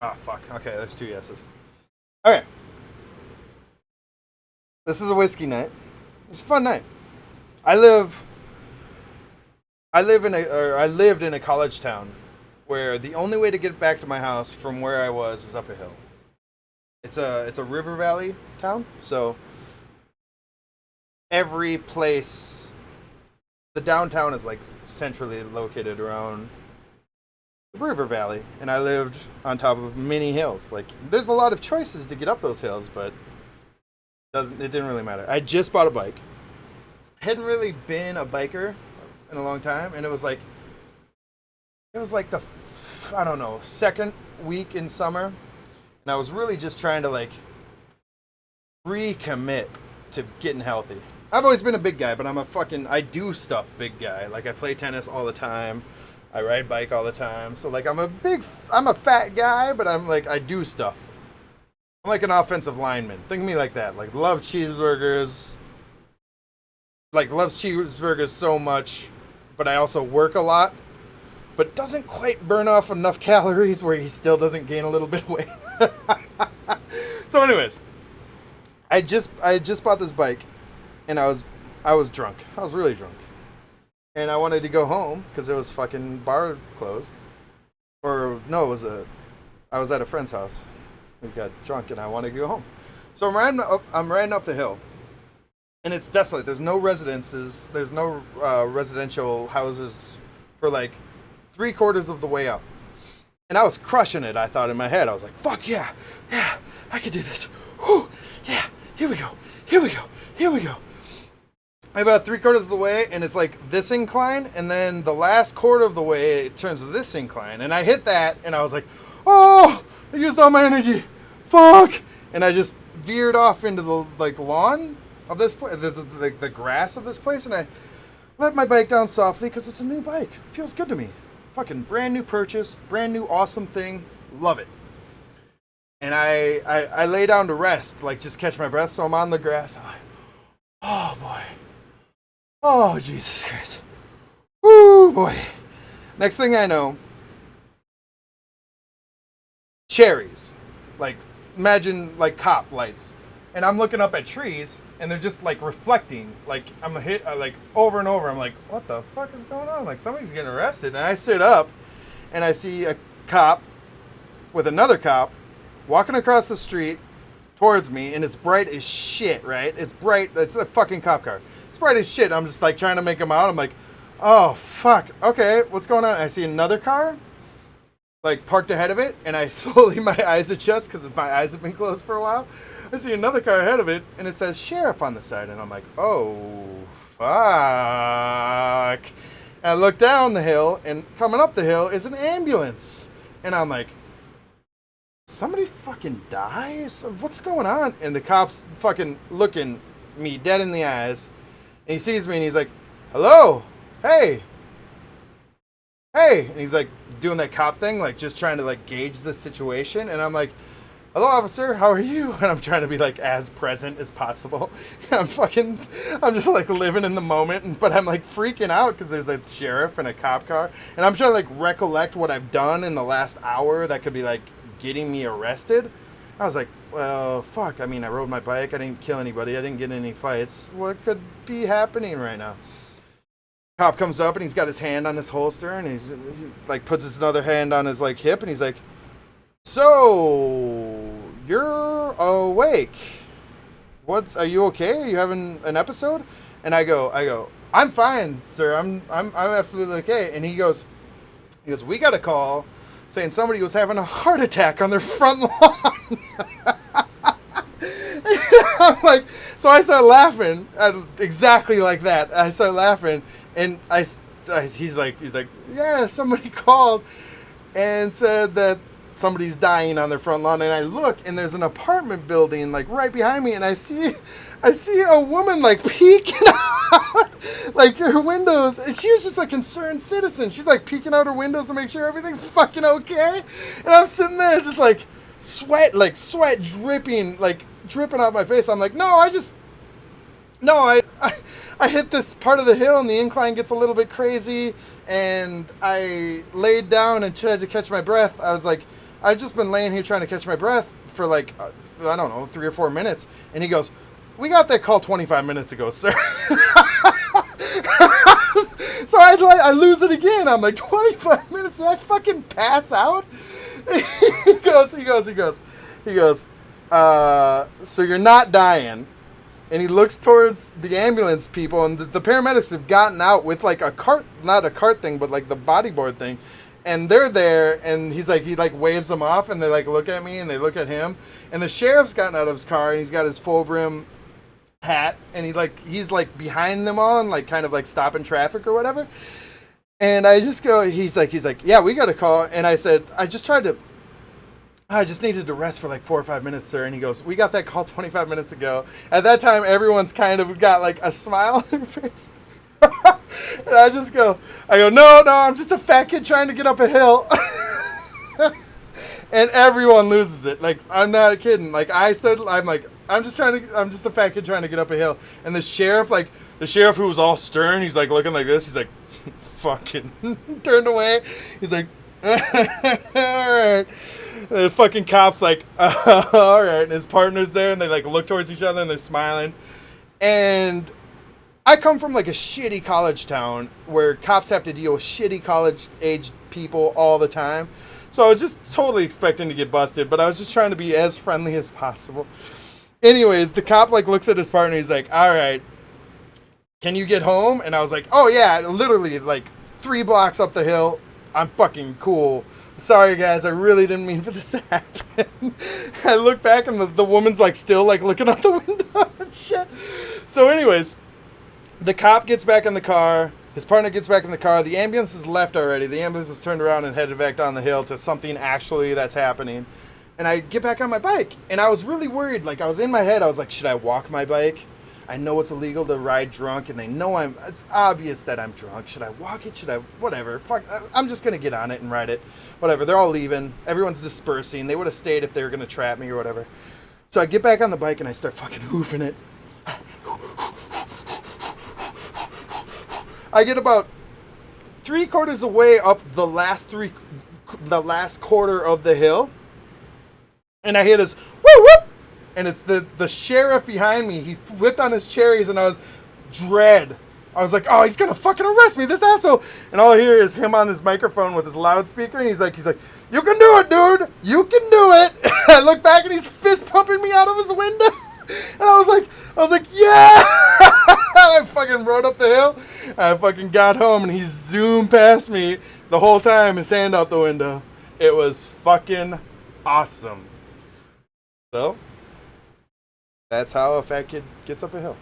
Oh, fuck. Okay, there's two yeses. Okay. This is a whiskey night. It's a fun night. I live I lived in a college town where the only way to get back to my house from where I was is up a hill. It's a river valley town, so every place the downtown is like centrally located around the river valley, and I lived on top of many hills. Like there's a lot of choices to get up those hills, but it didn't really matter. I just bought a bike. Hadn't really been a biker in a long time, and it was like the I don't know, second week in summer, and I was really just trying to like recommit to getting healthy. I've always been a big guy, but I do stuff big guy. Like I play tennis all the time. I ride bike all the time. So like I'm a fat guy, but I'm like I do stuff. I'm like an offensive lineman. Think of me like that. Like love cheeseburgers. Like loves cheeseburgers so much, but I also work a lot, but doesn't quite burn off enough calories where he still doesn't gain a little bit of weight. So anyways, I just bought this bike, and I was drunk. I was really drunk, and I wanted to go home because it was fucking bar closed. Or no, I was at a friend's house. We got drunk, and I wanted to go home. So I'm riding up the hill, and it's desolate. There's no residences. There's no residential houses for like 3/4 of the way up. And I was crushing it. I thought in my head, I was like, "Fuck yeah, yeah, I could do this. Whew, yeah, here we go, here we go, here we go." I'm about 3/4 of the way, and it's like this incline, and then the last quarter of the way it turns to this incline, and I hit that, and I was like, "Oh, I used all my energy, fuck!" And I just veered off into the like lawn of this place, the grass of this place, and I let my bike down softly because it's a new bike. It feels good to me. Fucking brand new purchase, brand new awesome thing. Love it. And I lay down to rest, like just catch my breath. So I'm on the grass. I'm like, oh boy. Oh, Jesus Christ. Woo boy. Next thing I know, cherries. Like, imagine like cop lights. And I'm looking up at trees, and they're just like reflecting. Like I'm hit like over and over. I'm like, what the fuck is going on? Like somebody's getting arrested. And I sit up, and I see a cop with another cop walking across the street towards me, and it's bright as shit. Right? It's bright. It's a fucking cop car. It's bright as shit. I'm just like trying to make him out. I'm like, oh fuck. Okay, what's going on? I see another car like parked ahead of it, and I slowly my eyes adjust because my eyes have been closed for a while. I see another car ahead of it, and it says sheriff on the side, and I'm like, oh fuck. And I look down the hill, and coming up the hill is an ambulance, and I'm like, somebody fucking dies? What's going on? And the cop's fucking looking me dead in the eyes, and he sees me, and he's like, hello, hey. And he's like doing that cop thing, like just trying to like gauge the situation. And I'm like, hello officer, how are you? And I'm trying to be like as present as possible. I'm just like living in the moment, but I'm like freaking out because there's a sheriff and a cop car. And I'm trying to like recollect what I've done in the last hour that could be like getting me arrested. I was like, well, fuck. I mean, I rode my bike. I didn't kill anybody. I didn't get in any fights. What could be happening right now? Cop comes up, and he's got his hand on his holster, and he like puts his other hand on his like hip, and he's like, so you're awake. Are you okay? Are you having an episode? And I go, I'm fine, sir. I'm absolutely okay. And he goes, we got a call saying somebody was having a heart attack on their front lawn. I'm like, so I start laughing exactly like that. I start laughing, and he's like, yeah, somebody called and said that somebody's dying on their front lawn. And I look, and there's an apartment building like right behind me, and I see a woman like peeking out like her windows, and she was just a concerned citizen. She's like peeking out her windows to make sure everything's fucking okay. And I'm sitting there just like sweat dripping out my face. I'm like, I hit this part of the hill, and the incline gets a little bit crazy, and I laid down and tried to catch my breath. I was like, I've just been laying here trying to catch my breath for like, I don't know, 3 or 4 minutes. And he goes, we got that call 25 minutes ago, sir. So I lose it again. I'm like, 25 minutes? Did I fucking pass out? He goes, so you're not dying. And he looks towards the ambulance people, and the paramedics have gotten out with like a cart, not a cart thing, but like the bodyboard thing. And they're there, and he waves them off, and they like look at me, and they look at him. And the sheriff's gotten out of his car, and he's got his full brim hat, and he's like behind them all, and like kind of like stopping traffic or whatever. And I just go, he's like, yeah, we got a call. And I said, I just needed to rest for like 4 or 5 minutes, sir. And he goes, we got that call 25 minutes ago. At that time, everyone's kind of got like a smile on their face. And I go, no, I'm just a fat kid trying to get up a hill. And everyone loses it. Like, I'm not kidding. Like, I'm just a fat kid trying to get up a hill. And the sheriff who was all stern, he's like looking like this. He's like, fucking turned away. He's like, all right. The fucking cop's like, all right. And his partner's there, and they like look towards each other, and they're smiling. And I come from like a shitty college town where cops have to deal with shitty college-age people all the time. So I was just totally expecting to get busted, but I was just trying to be as friendly as possible. Anyways, the cop like looks at his partner. He's like, all right, can you get home? And I was like, oh yeah, literally like 3 blocks up the hill. I'm fucking cool. Sorry guys, I really didn't mean for this to happen. I look back, and the woman's like still like looking out the window and shit. So anyways, the cop gets back in the car. His partner gets back in the car. The ambulance is left already. The ambulance is turned around and headed back down the hill to something actually that's happening. And I get back on my bike. And I was really worried. Like, I was in my head. I was like, should I walk my bike? I know it's illegal to ride drunk, and they know it's obvious that I'm drunk. Should I walk it? Whatever. Fuck, I'm just going to get on it and ride it. Whatever. They're all leaving. Everyone's dispersing. They would have stayed if they were going to trap me or whatever. So I get back on the bike, and I start fucking hoofing it. I get about 3/4 away up the last quarter of the hill, and I hear this whoop whoop, and it's the sheriff behind me. He whipped on his cherries, and I was dread. I was like, oh, he's gonna fucking arrest me, this asshole. And all I hear is him on his microphone with his loudspeaker, and he's like, you can do it, dude. You can do it. I look back, and he's fist pumping me out of his window. And I was like, yeah! I fucking rode up the hill. I fucking got home, and he zoomed past me the whole time, his hand out the window. It was fucking awesome. So, that's how a fat kid gets up a hill.